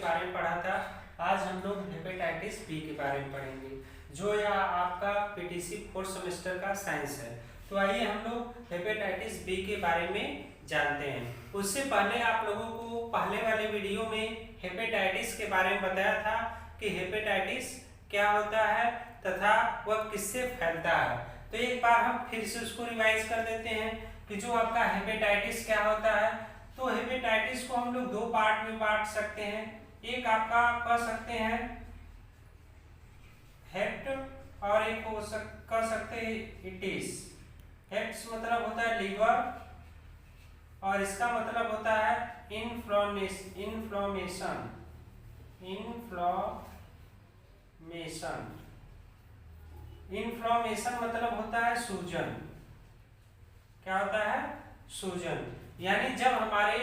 बारे में पढ़ा था। आज हम लोग हेपेटाइटिस बी के बारे में पढ़ेंगे, जो या आपका पीटीसी फोर्थ सेमेस्टर का साइंस है। तो आइए हम लोग हेपेटाइटिस बी के बारे में जानते हैं। उससे पहले आप लोगों को पहले वाले वीडियो में हेपेटाइटिस के बारे में बताया था कि हेपेटाइटिस क्या होता है तथा वह किससे फैलता है। तो एक बार हम फिर से उसको रिवाइज कर देते हैं कि जो आपका हेपेटाइटिस क्या होता है। तो हेपेटाइटिस को हम लोग दो पार्ट में बांट सकते हैं। एक आपका कह सकते हैं हेप्ट और एक कह सकते हैं इटिस। हेप्ट मतलब होता है लीवर और इसका मतलब होता है इन्फ्लोमेशन। इन्फ्लोमेशन मतलब होता है सूजन। क्या होता है? सूजन। यानी जब हमारे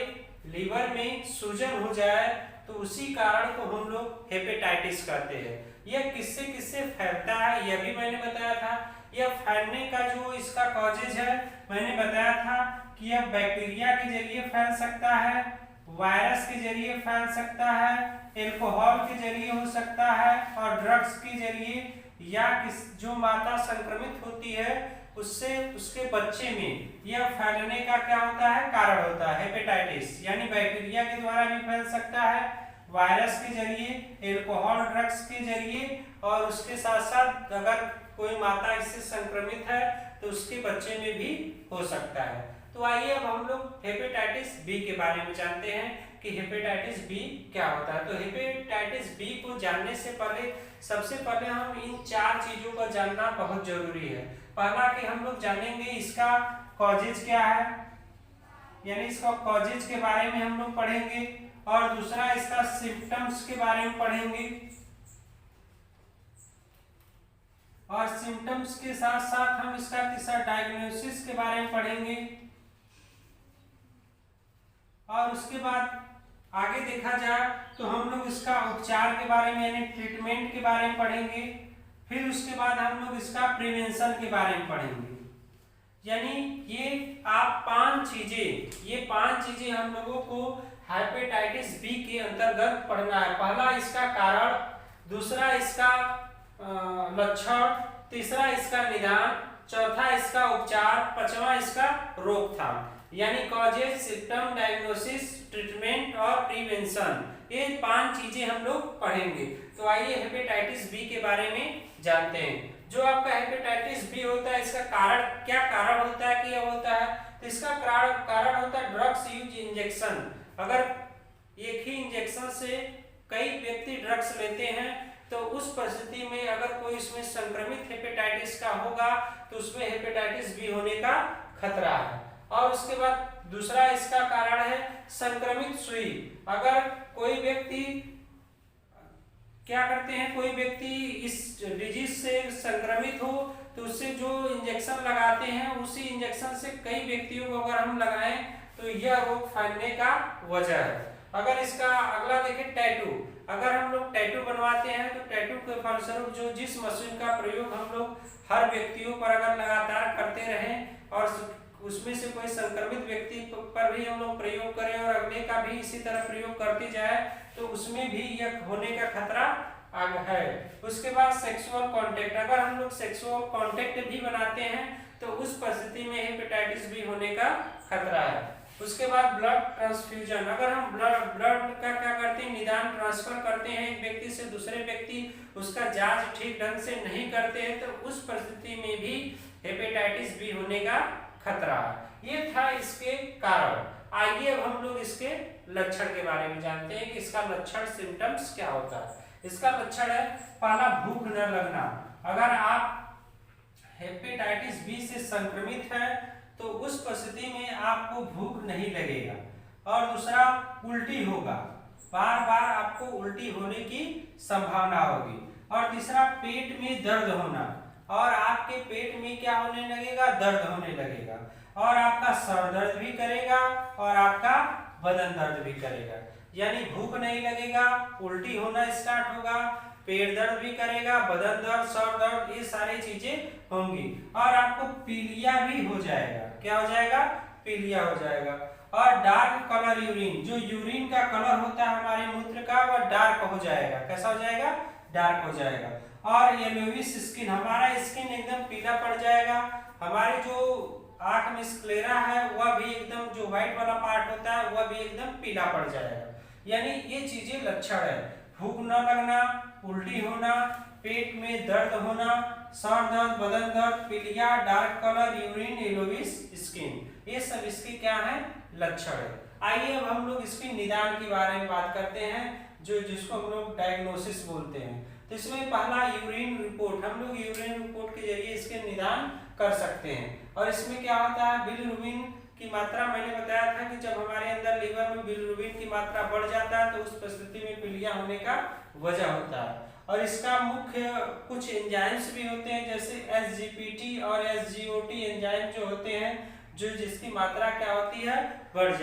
लीवर में सूजन हो जाए तो उसी कारण को हम लोग हेपेटाइटिस कहते हैं। यह किससे किससे फैलता है यह भी मैंने बताया था। यह फैलने का जो इसका कॉजेज है मैंने बताया था कि यह बैक्टीरिया के जरिए फैल सकता है, वायरस के जरिए फैल सकता है, एल्कोहल के जरिए हो सकता है और ड्रग्स के जरिए, या जो माता संक्रमित होती है उससे उसके बच्चे में यह फैलने का क्या होता है? कारण होता है हेपेटाइटिस। यानी बैक्टीरिया के द्वारा भी फैल सकता है, वायरस के जरिए, एल्कोहल ड्रग्स के जरिए और उसके साथ साथ अगर कोई माता इससे संक्रमित है तो उसके बच्चे में भी हो सकता है। तो आइए अब हम लोग हेपेटाइटिस बी के बारे में जानते हैं कि हेपेटाइटिस बी क्या होता है। तो हेपेटाइटिस बी को जानने से पहले सबसे पहले हम इन चार चीजों को जानना बहुत जरूरी है। पहला कि हम लोग जानेंगे इसका कॉजेज क्या है, यानी इसका कॉजेज के बारे में हम लोग पढ़ेंगे, और दूसरा इसका सिम्टम्स के बारे में पढ़ेंगे, और सिम्टम्स के साथ साथ हम इसका तीसरा डायग्नोसिस के बारे में पढ़ेंगे, और उसके बाद आगे देखा जाए तो हम लोग इसका उपचार के बारे में यानी ट्रीटमेंट के बारे में पढ़ेंगे। फिर उसके बाद हम लोग इसका प्रिवेंशन के बारे में पढ़ेंगे। यानी ये पांच चीजें हम लोगों को हेपेटाइटिस बी के अंतर्गत पढ़ना है। पहला इसका कारण, दूसरा इसका लक्षण, तीसरा इसका निदान, चौथा इसका उपचार, पांचवा इसका रोकथाम। यानी कॉजेज, सिम्टम, डायग्नोसिस, ट्रीटमेंट और प्रिवेंशन, ये पांच चीजें हम लोग पढ़ेंगे। तो आइए हेपेटाइटिस बी के बारे में जानते हैं। जो आपका हेपेटाइटिस बी होता है इसका कारण, क्या कारण होता है कि यह होता है? तो इसका कारण होता है ड्रग्स यूज इंजेक्शन। अगर एक ही इंजेक्शन से कई व्यक्ति ड्रग्स लेते हैं तो उस परिस्थिति में अगर कोई इसमें संक्रमित हेपेटाइटिस का होगा तो उसमें हेपेटाइटिस बी होने का खतरा है। और उसके बाद दूसरा इसका कारण है संक्रमित सुई। अगर कोई व्यक्ति क्या करते हैं, कोई व्यक्ति इस डिजीज से संक्रमित हो तो उससे जो इंजेक्शन लगाते हैं उसी इंजेक्शन से कई व्यक्तियों को अगर हम लगाएं तो यह रोग फैलने का वजह है। अगर इसका अगला देखें टैटू, अगर हम लोग टैटू बनवाते हैं तो टैटू के फलस्वरूप जो जिस मशीन का प्रयोग हम लोग हर व्यक्तियों पर अगर लगातार करते रहें और उसमें से कोई संक्रमित व्यक्ति पर भी हम लोग प्रयोग करें और अगले का भी इसी तरह प्रयोग करते जाए तो उसमें भी यह होने का खतरा है। उसके बाद सेक्सुअल कांटेक्ट, अगर हम लोग सेक्सुअल कांटेक्ट भी बनाते हैं तो उस परिस्थिति में हेपेटाइटिस बी होने का खतरा है। उसके बाद ब्लड ट्रांसफ्यूजन, अगर हम ब्लड का क्या करते हैं, निदान ट्रांसफर करते हैं एक व्यक्ति से दूसरे व्यक्ति, उसका जांच ठीक ढंग से नहीं करते हैं तो उस परिस्थिति में भी हेपेटाइटिस बी होने का खतरा है। ये था इसके कारण। आइए अब हम लोग इसके लक्षण के बारे में जानते हैं कि इसका लक्षण, सिम्टम्स क्या होता है। इसका लक्षण है पहला भूख न लगना। अगर आप हेपेटाइटिस बी से संक्रमित है तो उस परिस्थिति में आपको भूख नहीं लगेगा। और दूसरा उल्टी होगा, बार बार आपको उल्टी होने की संभावना होगी। और तीसरा पेट में दर्द होना, और आपके पेट में क्या होने लगेगा? दर्द होने लगेगा, और आपका सर दर्द भी करेगा और आपका बदन दर्द भी करेगा। यानी भूख नहीं लगेगा, उल्टी होना स्टार्ट होगा, पेट दर्द भी करेगा, बदन दर्द, सर दर्द, ये सारी चीजें होंगी। और आपको पीलिया भी हो जाएगा। क्या हो जाएगा? पीलिया हो जाएगा। और डार्क कलर यूरिन, जो यूरिन का कलर होता है हमारे मूत्र का, वह डार्क हो जाएगा। कैसा हो जाएगा? डार्क हो जाएगा। और येलोविश स्किन, हमारा स्किन एकदम पीला पड़ जाएगा। हमारी जो आंख में स्क्लेरा है वह भी एकदम, जो व्हाइट वाला पार्ट होता है वह भी एकदम पीला पड़ जाएगा। यानी ये चीजें लक्षण है। भूख न लगना, उल्टी होना, पेट में दर्द होना, सर दर्द, बदन दर्द, पीलिया, dark colour, urine, yellowish skin, ये सब इसके क्या है? लक्षण है। आइए अब हम लोग इसके निदान के बारे में बात करते हैं, जिसको हम लोग डायग्नोसिस बोलते हैं। तो इसमें पहला यूरिन रिपोर्ट, हम लोग यूरिन रिपोर्ट के जरिए इसके निदान कर सकते हैं। और इसमें क्या होता है? बिलिरुबिन की मात्रा, मैंने बताया था कि जब हमारे अंदर लीवर में बिलिरुबिन की मात्रा बढ़ जाता है तो उस परिस्थिति में पीलिया होने का वजह होता है। और इसका मुख्य कुछ एंजाइम्स भी होते हैं, जैसे एसजीपीटी और एसजीओटी एंजाइम जो होते हैं, जिसकी मात्रा क्या होती है? बढ़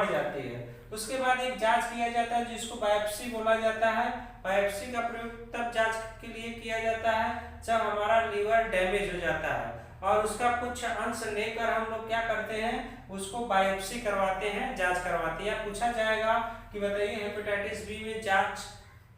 जाती है। उसके बाद एक जांच किया जाता है जिसको बायोप्सी बोला जाता है। बायोप्सी का प्रयोग तब जांच के लिए किया जाता है जब हमारा लीवर डैमेज हो जाता है, और उसका कुछ अंश लेकर हम लोग क्या करते हैं? उसको बायोप्सी करवाते हैं, जांच करवाते हैं। पूछा जाएगा कि बताइए हेपेटाइटिस बी में जांच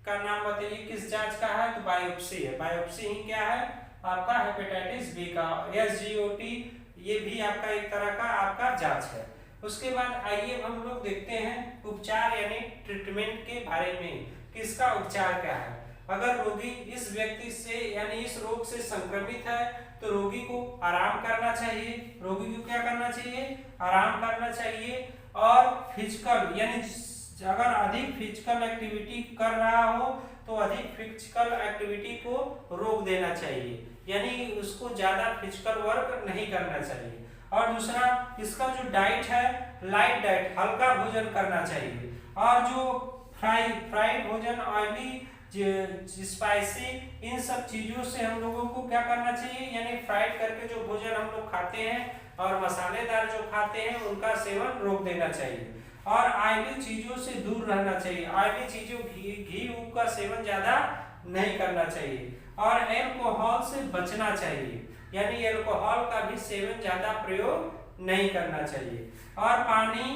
का नाम बताइए, किस जांच का है? तो बायोप्सी है। बायोप्सी ही क्या है? आपका हेपेटाइटिस बी का। एसजीओटी ये भी आपका एक तरह का आपका जांच है। उसके बाद आइए हम लोग देखते हैं उपचार यानी ट्रीटमेंट के बारे में कि इसका उपचार क्या है। अगर रोगी इस व्यक्ति से यानी इस रोग से संक्रमित है तो रोगी को आराम करना चाहिए। रोगी को क्या करना चाहिए? आराम करना चाहिए। और फिजिकल यानी अगर अधिक फिजिकल एक्टिविटी कर रहा हो तो अधिक फिजिकल एक्टिविटी को रोक देना चाहिए, यानी उसको ज्यादा फिजिकल वर्क नहीं करना चाहिए। और दूसरा, इसका जो डाइट है लाइट डाइट, हल्का भोजन करना चाहिए। और जो फ्राइड भोजन, ऑयली, स्पाइसी, इन सब चीजों से हम लोगों को क्या करना चाहिए? यानी फ्राइड करके जो भोजन हम लोग खाते हैं और मसालेदार जो खाते हैं उनका सेवन रोक देना चाहिए। और ऑयली चीजों से दूर रहना चाहिए। ऑयली चीजों, घी का सेवन ज्यादा नहीं करना चाहिए। और एल्कोहल से बचना चाहिए, यानी एल्कोहल का भी सेवन ज्यादा प्रयोग नहीं करना चाहिए। और पानी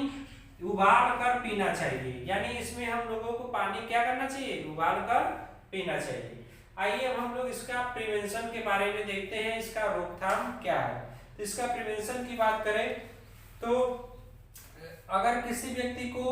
उबाल कर पीना चाहिए, यानी इसमें हम लोगों को पानी क्या करना चाहिए? उबाल कर पीना चाहिए। आइए अब हम लोग इसका प्रिवेंशन के बारे में देखते हैं, इसका रोकथाम क्या है। तो इसका प्रिवेंशन की बात करें तो अगर किसी व्यक्ति को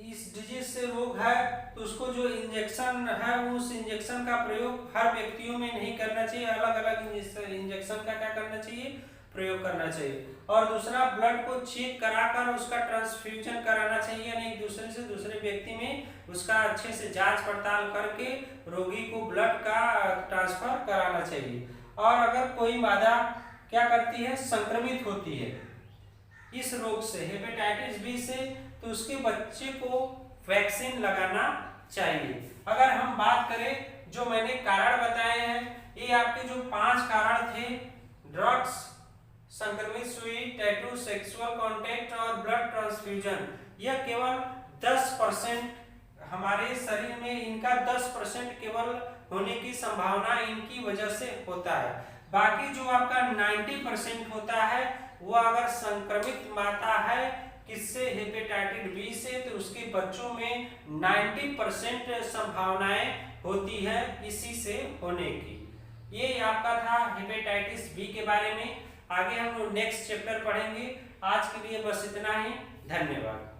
इस डिजीज से रोग है तो उसको जो इंजेक्शन है उस इंजेक्शन का प्रयोग हर व्यक्तियों में नहीं करना चाहिए। अलग अलग इंजेक्शन का क्या करना चाहिए? प्रयोग करना चाहिए। और दूसरा, ब्लड को चेक कराकर उसका ट्रांसफ्यूजन कराना चाहिए, यानी एक दूसरे से दूसरे व्यक्ति में उसका अच्छे से जांच पड़ताल करके रोगी को ब्लड का ट्रांसफर कराना चाहिए। और अगर कोई मादा क्या करती है? संक्रमित होती है इस रोग से, हेपेटाइटिस बी से, तो उसके बच्चे को वैक्सीन लगाना चाहिए। अगर हम बात करें जो मैंने कारण बताए हैं, ये आपके जो 5 कारण थे, ड्रग्स, संक्रमित सुई, टैटू, सेक्सुअल कांटेक्ट और ब्लड ट्रांसफ्यूजन, यह केवल 10% हमारे शरीर में, इनका 10% केवल होने की संभावना इनकी वजह से होता है। बाकी जो आपका 90% होता है वो अगर संक्रमित माता है किससे? हेपेटाइटिस बी से, तो उसके बच्चों में 90% संभावनाएं होती है इसी से होने की। ये आपका था हेपेटाइटिस बी के बारे में। आगे हम लोग नेक्स्ट चैप्टर पढ़ेंगे। आज के लिए बस इतना ही। धन्यवाद।